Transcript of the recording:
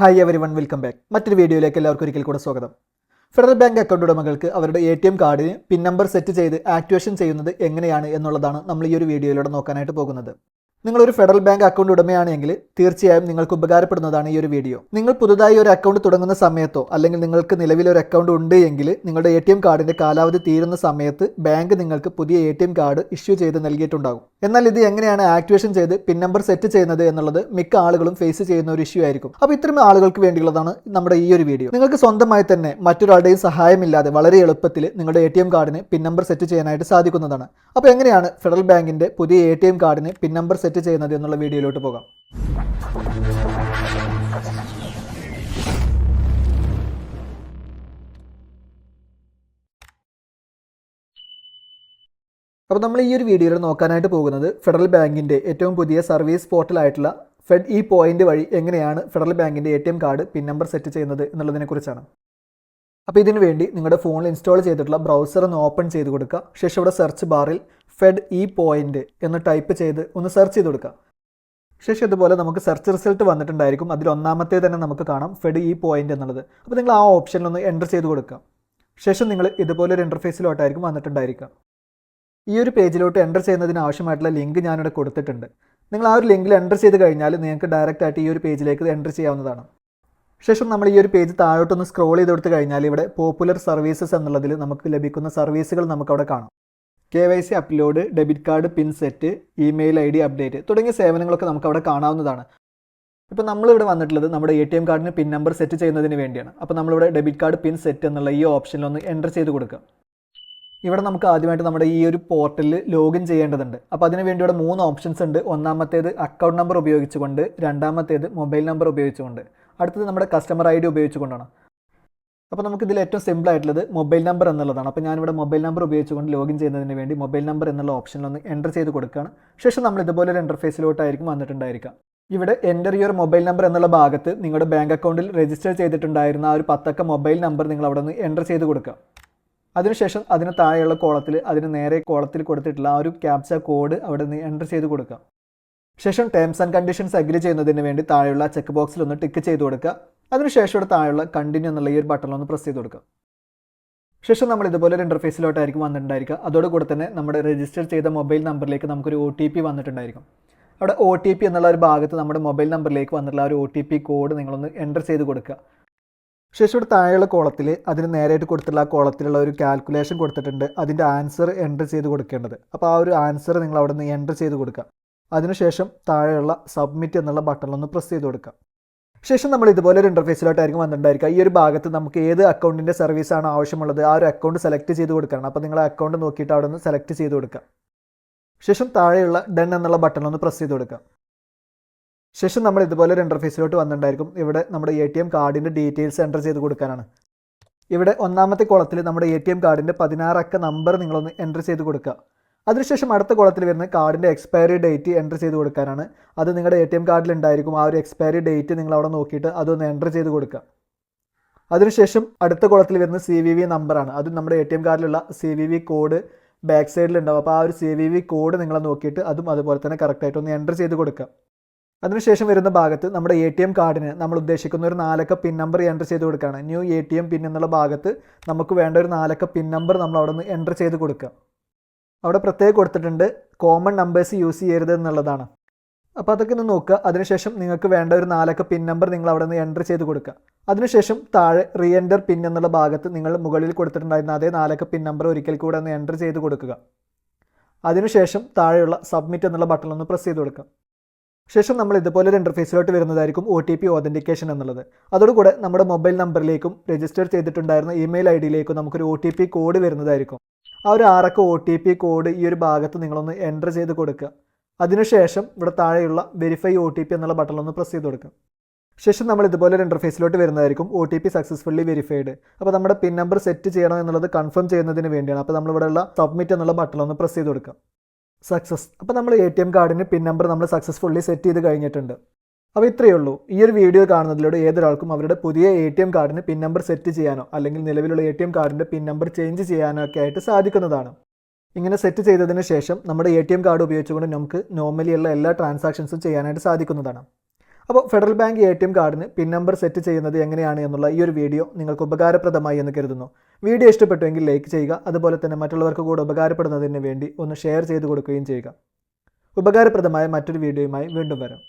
Hi everyone, welcome back. മറ്റൊരു വീഡിയോയിലേക്ക് എല്ലാവർക്കും ഒരിക്കൽ കൂടെ സ്വാഗതം. ഫെഡറൽ ബാങ്ക് അക്കൗണ്ട് ഉടമകൾക്ക് അവരുടെ ATM കാർഡിന് പിൻ നമ്പർ സെറ്റ് ചെയ്ത് ആക്ടിവേഷൻ ചെയ്യുന്നത് എങ്ങനെയാണ് എന്നുള്ളതാണ് നമ്മൾ ഈ ഒരു വീഡിയോയിലൂടെ നോക്കാനായിട്ട് പോകുന്നത്. നിങ്ങളൊരു ഫെഡറൽ ബാങ്ക് അക്കൗണ്ട് ഉടമയാണെങ്കിൽ തീർച്ചയായും നിങ്ങൾക്ക് ഉപകാരപ്പെടുന്നതാണ് ഈ ഒരു വീഡിയോ. നിങ്ങൾ പുതുതായി ഒരു അക്കൗണ്ട് തുടങ്ങുന്ന സമയത്തോ അല്ലെങ്കിൽ നിങ്ങൾക്ക് നിലവിലൊരു അക്കൗണ്ട് ഉണ്ട് എങ്കിൽ നിങ്ങളുടെ ATM കാർഡിൻ്റെ കാലാവധി തീരുന്ന സമയത്ത് ബാങ്ക് നിങ്ങൾക്ക് പുതിയ ATM കാർഡ് ഇഷ്യൂ ചെയ്ത് നൽകിയിട്ടുണ്ടാകും. എന്നാൽ ഇത് എങ്ങനെയാണ് ആക്ടിവേഷൻ ചെയ്ത് പിൻ നമ്പർ സെറ്റ് ചെയ്യുന്നത് എന്നുള്ളത് മിക്ക ആളുകളും ഫേസ് ചെയ്യുന്ന ഒരു ഇഷ്യൂ ആയിരിക്കും. അപ്പോൾ ഇത്തരം ആളുകൾക്ക് വേണ്ടിയുള്ളതാണ് നമ്മുടെ ഈ ഒരു വീഡിയോ. നിങ്ങൾക്ക് സ്വന്തമായി തന്നെ മറ്റൊരാളുടെയും സഹായമില്ലാതെ വളരെ എളുപ്പത്തിൽ നിങ്ങളുടെ ATM കാർഡിന് പിൻ നമ്പർ സെറ്റ് ചെയ്യാനായിട്ട് സാധിക്കുന്നതാണ്. അപ്പോൾ എങ്ങനെയാണ് ഫെഡറൽ ബാങ്കിൻ്റെ പുതിയ ATM കാർഡിന് പിൻ നമ്പർ സെറ്റ് ചെയ്യുന്നത് എന്നുള്ള വീഡിയോയിലോട്ട് പോകാം. അപ്പോൾ നമ്മൾ ഈ ഒരു വീഡിയോയിൽ നോക്കാനായിട്ട് പോകുന്നത് ഫെഡറൽ ബാങ്കിൻ്റെ ഏറ്റവും പുതിയ സർവീസ് പോർട്ടലായിട്ടുള്ള ഫെഡ് ഇ പോയിന്റ് വഴി എങ്ങനെയാണ് ഫെഡറൽ ബാങ്കിൻ്റെ ATM card pin number set ചെയ്യുന്നത് എന്നുള്ളതിനെക്കുറിച്ചാണ്. അപ്പോൾ ഇതിനു വേണ്ടി നിങ്ങളുടെ ഫോണിൽ ഇൻസ്റ്റാൾ ചെയ്തിട്ടുള്ള ബ്രൗസർ ഒന്ന് ഓപ്പൺ ചെയ്ത് കൊടുക്കുക. ശേഷം ഇവിടെ സെർച്ച് ബാറിൽ ഫെഡ് ഇ പോയിന്റ് എന്ന് ടൈപ്പ് ചെയ്ത് ഒന്ന് സെർച്ച് ചെയ്ത് കൊടുക്കുക. ശേഷം ഇതുപോലെ നമുക്ക് സെർച്ച് റിസൾട്ട് വന്നിട്ടുണ്ടായിരിക്കും. അതിൽ ഒന്നാമത്തെ തന്നെ നമുക്ക് കാണാം ഫെഡ് ഇ പോയിന്റ് എന്നുള്ളത്. അപ്പോൾ നിങ്ങൾ ആ ഓപ്ഷനിലൊന്ന് എൻ്റർ ചെയ്ത് കൊടുക്കുക. ശേഷം നിങ്ങൾ ഇതുപോലൊരു ഇൻ്റർഫേസിലോട്ടായിരിക്കും വന്നിട്ടുണ്ടായിരിക്കുക. ഈ ഒരു പേജിലോട്ട് എൻ്റർ ചെയ്യുന്നതിന് ആവശ്യമായിട്ടുള്ള ലിങ്ക് ഞാനിവിടെ കൊടുത്തിട്ടുണ്ട്. നിങ്ങൾ ആ ഒരു ലിങ്കിൽ എൻ്റർ ചെയ്ത് കഴിഞ്ഞാൽ നിങ്ങൾക്ക് ഡയറക്റ്റ് ആയിട്ട് ഈ ഒരു പേജിലേക്ക് എൻ്റർ ചെയ്യാവുന്നതാണ്. ശേഷം നമ്മൾ ഈ ഒരു പേജ് താഴോട്ടൊന്ന് സ്ക്രോൾ ചെയ്ത് കൊടുത്ത് കഴിഞ്ഞാൽ ഇവിടെ പോപ്പുലർ സർവീസസ് എന്നുള്ളതിൽ നമുക്ക് ലഭിക്കുന്ന സർവീസുകൾ നമുക്കവിടെ കാണാം. KYC അപ്ലോഡ്, ഡെബിറ്റ് കാർഡ് പിൻ സെറ്റ്, ഇമെയിൽ ID അപ്ഡേറ്റ് തുടങ്ങിയ സേവനങ്ങളൊക്കെ നമുക്കവിടെ കാണാവുന്നതാണ്. ഇപ്പോൾ നമ്മളിവിടെ വന്നിട്ടുള്ളത് നമ്മുടെ ATM കാർഡിന് പിൻ നമ്പർ സെറ്റ് ചെയ്യുന്നതിന് വേണ്ടിയാണ്. അപ്പോൾ നമ്മളിവിടെ ഡെബിറ്റ് കാർഡ് പിൻ സെറ്റ് എന്നുള്ള ഈ ഓപ്ഷനിലൊന്ന് എൻ്റർ ചെയ്ത് കൊടുക്കുക. ഇവിടെ നമുക്ക് ആദ്യമായിട്ട് നമ്മുടെ ഈ ഒരു പോർട്ടലിൽ ലോഗിൻ ചെയ്യേണ്ടതുണ്ട്. അപ്പോൾ അതിന് വേണ്ടി ഇവിടെ 3 ഓപ്ഷൻസ് ഉണ്ട്. ഒന്നാമത്തേത് അക്കൗണ്ട് നമ്പർ ഉപയോഗിച്ചുകൊണ്ട്, രണ്ടാമത്തേത് മൊബൈൽ നമ്പർ ഉപയോഗിച്ചുകൊണ്ട്, അടുത്തത് നമ്മുടെ കസ്റ്റമർ ID ഉപയോഗിച്ചുകൊണ്ടാണ്. അപ്പോൾ നമുക്കിതിൽ ഏറ്റവും സിമ്പിൾ ആയിട്ടുള്ളത് മൊബൈൽ നമ്പർ എന്നുള്ളതാണ്. അപ്പോൾ ഞാനിവിടെ മൊബൈൽ നമ്പർ ഉപയോഗിച്ചുകൊണ്ട് ലോഗിൻ ചെയ്യുന്നതിന് വേണ്ടി മൊബൈൽ നമ്പർ എന്നുള്ള ഓപ്ഷനിലൊന്ന് എൻ്റർ ചെയ്ത് കൊടുക്കുകയാണ്. ശേഷം നമ്മൾ ഇതുപോലൊരു ഇൻ്റർഫേസിലോട്ടായിരിക്കും വന്നിട്ടുണ്ടായിരിക്കുക. ഇവിടെ എൻ്റർ യുവർ മൊബൈൽ നമ്പർ എന്നുള്ള ഭാഗത്ത് നിങ്ങളുടെ ബാങ്ക് അക്കൗണ്ടിൽ രജിസ്റ്റർ ചെയ്തിട്ടുണ്ടായിരുന്ന ആ ഒരു 10 അക്ക മൊബൈൽ നമ്പർ നിങ്ങൾ അവിടെ നിന്ന് എൻ്റർ ചെയ്ത് കൊടുക്കുക. അതിനുശേഷം അതിന് താഴെയുള്ള കോളത്തിൽ, അതിന് നേരെ കോളത്തിൽ കൊടുത്തിട്ടുള്ള ആ ഒരു ക്യാപ്ച കോഡ് അവിടെ നിന്ന് എൻ്റർ ചെയ്ത് കൊടുക്കുക. ശേഷം ടേംസ് ആൻഡ് കണ്ടീഷൻസ് അഗ്രി ചെയ്യുന്നതിന് വേണ്ടി താഴെയുള്ള ചെക്ക് ബോക്സിൽ ഒന്ന് ടിക്ക് ചെയ്ത് കൊടുക്കുക. അതിനുശേഷം ഇവിടെ താഴെയുള്ള കണ്ടിന്യൂ എന്നുള്ള ഈ ഒരു ബട്ടണിലൊന്ന് പ്രസ് ചെയ്ത് കൊടുക്കുക. ശേഷം നമ്മൾ ഇതുപോലെ ഒരു ഇൻ്റർഫേസിലോട്ടായിരിക്കും വന്നിട്ടുണ്ടായിരിക്കുക. അതോടുകൂടെ തന്നെ നമ്മുടെ രജിസ്റ്റർ ചെയ്ത മൊബൈൽ നമ്പറിലേക്ക് നമുക്കൊരു OTP വന്നിട്ടുണ്ടായിരിക്കും. അവിടെ OTP എന്നുള്ള ഒരു ഭാഗത്ത് നമ്മുടെ മൊബൈൽ നമ്പറിലേക്ക് വന്നിട്ടുള്ള ഒരു OTP കോഡ് നിങ്ങളൊന്ന് എൻ്റർ ചെയ്ത് കൊടുക്കുക. ശേഷം ഇവിടെ താഴെയുള്ള കോളത്തിൽ അതിന് നേരായിട്ട് കൊടുത്തിട്ടുള്ള ആ കോളത്തിലുള്ള ഒരു കാൽക്കുലേഷൻ കൊടുത്തിട്ടുണ്ട്. അതിൻ്റെ ആൻസർ എൻ്റർ ചെയ്ത് കൊടുക്കേണ്ടത്. അപ്പോൾ ആ ഒരു ആൻസർ നിങ്ങൾ അവിടെ നിന്ന് എൻ്റർ ചെയ്ത് കൊടുക്കുക. അതിനുശേഷം താഴെയുള്ള സബ്മിറ്റ് എന്നുള്ള ബട്ടണിലൊന്ന് പ്രസ് ചെയ്ത് കൊടുക്കുക. ശേഷം നമ്മൾ ഇതുപോലെ ഒരു ഇൻ്റർഫേസിലോട്ടായിരിക്കും വന്നിട്ടുണ്ടായിരിക്കുക. ഈ ഒരു ഭാഗത്ത് നമുക്ക് ഏത് അക്കൗണ്ടിൻ്റെ സർവീസാണ് ആവശ്യമുള്ളത് ആ ഒരു അക്കൗണ്ട് സെലക്ട് ചെയ്ത് കൊടുക്കണം. അപ്പോൾ നിങ്ങൾ അക്കൗണ്ട് നോക്കിയിട്ട് അവിടെ നിന്ന് സെലക്ട് ചെയ്ത് കൊടുക്കുക. ശേഷം താഴെയുള്ള ഡൺ എന്നുള്ള ബട്ടണിലൊന്ന് പ്രസ് ചെയ്ത് കൊടുക്കുക. ശേഷം നമ്മൾ ഇതുപോലെ ഒരു ഇൻ്റർഫേസിലോട്ട് വന്നിട്ടുണ്ടായിരിക്കും. ഇവിടെ നമ്മുടെ ATM കാർഡിൻ്റെ ഡീറ്റെയിൽസ് എൻ്റർ ചെയ്ത് കൊടുക്കാനാണ്. ഇവിടെ ഒന്നാമത്തെ കോളത്തിൽ നമ്മുടെ ATM കാർഡിൻ്റെ 16 അക്ക നമ്പർ നിങ്ങളൊന്ന് എൻ്റർ ചെയ്ത് കൊടുക്കുക. അതിനുശേഷം അടുത്ത കോളത്തിൽ വരുന്ന കാർഡിൻ്റെ എക്സ്പയറി ഡേറ്റ് എൻ്റർ ചെയ്ത് കൊടുക്കാനാണ്. അത് നിങ്ങളുടെ ATM കാർഡിൽ ഉണ്ടായിരിക്കും. ആ ഒരു എക്സ്പയറി ഡേറ്റ് നിങ്ങൾ അവിടെ നോക്കിയിട്ട് അതൊന്ന് എൻ്റർ ചെയ്ത് കൊടുക്കുക. അതിനുശേഷം അടുത്ത കോളത്തിൽ വരുന്ന CVV നമ്പറാണ്. അത് നമ്മുടെ ATM കാർഡിലുള്ള CVV കോഡ് ബാക്ക് സൈഡിലുണ്ടാവും. അപ്പോൾ ആ ഒരു CVV കോഡ് നിങ്ങൾ നോക്കിയിട്ട് അതും അതുപോലെ തന്നെ കറക്റ്റായിട്ട് ഒന്ന് എൻ്റർ ചെയ്ത് കൊടുക്കുക. അതിനുശേഷം വരുന്ന ഭാഗത്ത് നമ്മുടെ ATM കാർഡിന് നമ്മൾ ഉദ്ദേശിക്കുന്ന ഒരു 4 അക്ക പിൻ നമ്പർ എൻ്റർ ചെയ്ത് കൊടുക്കുകയാണ്. ന്യൂ ATM പിൻ എന്നുള്ള ഭാഗത്ത് നമുക്ക് വേണ്ട ഒരു 4 അക്ക പിൻ നമ്പർ നമ്മൾ അവിടെ നിന്ന് എൻ്റർ ചെയ്ത് കൊടുക്കുക. അവിടെ പ്രത്യേകം കൊടുത്തിട്ടുണ്ട് കോമൺ നമ്പേഴ്സ് യൂസ് ചെയ്യരുത് എന്നുള്ളതാണ്. അപ്പോൾ അതൊക്കെ ഒന്ന് നോക്കുക. അതിനുശേഷം നിങ്ങൾക്ക് വേണ്ട ഒരു 4 അക്ക പിൻ നമ്പർ നിങ്ങൾ അവിടെ നിന്ന് എൻ്റർ ചെയ്ത് കൊടുക്കുക. അതിനുശേഷം താഴെ റീ എൻ്റർ പിൻ എന്നുള്ള ഭാഗത്ത് നിങ്ങൾ മുകളിൽ കൊടുത്തിട്ടുണ്ടായിരുന്ന അതേ 4 അക്ക പിൻ നമ്പർ ഒരിക്കൽ കൂടെ ഒന്ന് എൻ്റർ ചെയ്ത് കൊടുക്കുക. അതിനുശേഷം താഴെയുള്ള സബ്മിറ്റ് എന്നുള്ള ബട്ടണിലൊന്ന് പ്രസ് ചെയ്ത് കൊടുക്കുക. ശേഷം നമ്മൾ ഇതുപോലെ ഒരു ഇൻ്റർഫേസിലോട്ട് വരുന്നതായിരിക്കും OTP ഓതൻറ്റിക്കേഷൻ എന്നുള്ളത്. അതോടുകൂടെ നമ്മുടെ മൊബൈൽ നമ്പറിലേക്കും രജിസ്റ്റർ ചെയ്തിട്ടുണ്ടായിരുന്ന ഇമെയിൽ IDയിലേക്കും നമുക്കൊരു OTP കോഡ് വരുന്നതായിരിക്കും. ആ ഒരു 6 അക്ക OTP കോഡ് ഈ ഒരു ഭാഗത്ത് നിങ്ങളൊന്ന് എൻ്റർ ചെയ്ത് കൊടുക്കുക. അതിനുശേഷം ഇവിടെ താഴെയുള്ള വെരിഫൈ OTP എന്നുള്ള ബട്ടണിലൊന്ന് പ്രസ് ചെയ്ത് കൊടുക്കുക. ശേഷം നമ്മൾ ഇതുപോലെ ഒരു ഇൻ്റർഫേസിലോട്ട് വരുന്നതായിരിക്കും OTP സക്സസ്ഫുള്ളി വെരിഫൈഡ്. അപ്പോൾ നമ്മുടെ പിൻ നമ്പർ സെറ്റ് ചെയ്യണം എന്നുള്ളത് കൺഫേം ചെയ്യുന്നതിന് വേണ്ടിയാണ്. അപ്പോൾ നമ്മളിവിടെയുള്ള സബ്മിറ്റ് എന്നുള്ള ബട്ടണിലൊന്ന് പ്രസ് ചെയ്ത് കൊടുക്കുക. സക്സസ്. അപ്പോൾ നമ്മൾ ATM കാർഡിന് പിൻ നമ്പർ നമ്മൾ സക്സസ്ഫുള്ളി സെറ്റ് ചെയ്ത് കഴിഞ്ഞിട്ടുണ്ട്. അപ്പോൾ ഇത്രയേ ഉള്ളൂ. ഈ ഒരു വീഡിയോ കാണുന്നതിലൂടെ ഏതൊരാൾക്കും അവരുടെ പുതിയ ATM കാർഡിന് പിൻ നമ്പർ സെറ്റ് ചെയ്യാനോ അല്ലെങ്കിൽ നിലവിലുള്ള ATM കാർഡിൻ്റെ പിൻ നമ്പർ ചേഞ്ച് ചെയ്യാനോ ഒക്കെ ആയിട്ട് സാധിക്കുന്നതാണ്. ഇങ്ങനെ സെറ്റ് ചെയ്തതിന് ശേഷം നമ്മുടെ ATM കാർഡ് ഉപയോഗിച്ചുകൊണ്ട് നമുക്ക് നോർമലി ഉള്ള എല്ലാ ട്രാൻസാക്ഷൻസും ചെയ്യാനായിട്ട് സാധിക്കുന്നതാണ്. അപ്പോൾ ഫെഡറൽ ബാങ്ക് ATM കാർഡിന് പിൻ നമ്പർ സെറ്റ് ചെയ്യുന്നത് എങ്ങനെയാണ് എന്നുള്ള ഈ ഒരു വീഡിയോ നിങ്ങൾക്ക് ഉപകാരപ്രദമായി എന്ന് കരുതുന്നു. വീഡിയോ ഇഷ്ടപ്പെട്ടുവെങ്കിൽ ലൈക്ക് ചെയ്യുക. അതുപോലെ തന്നെ മറ്റുള്ളവർക്ക് കൂടെ ഉപകാരപ്പെടുന്നതിന് വേണ്ടി ഒന്ന് ഷെയർ ചെയ്ത് കൊടുക്കുകയും ചെയ്യുക. ഉപകാരപ്രദമായ മറ്റൊരു വീഡിയോയുമായി വീണ്ടും വരാം.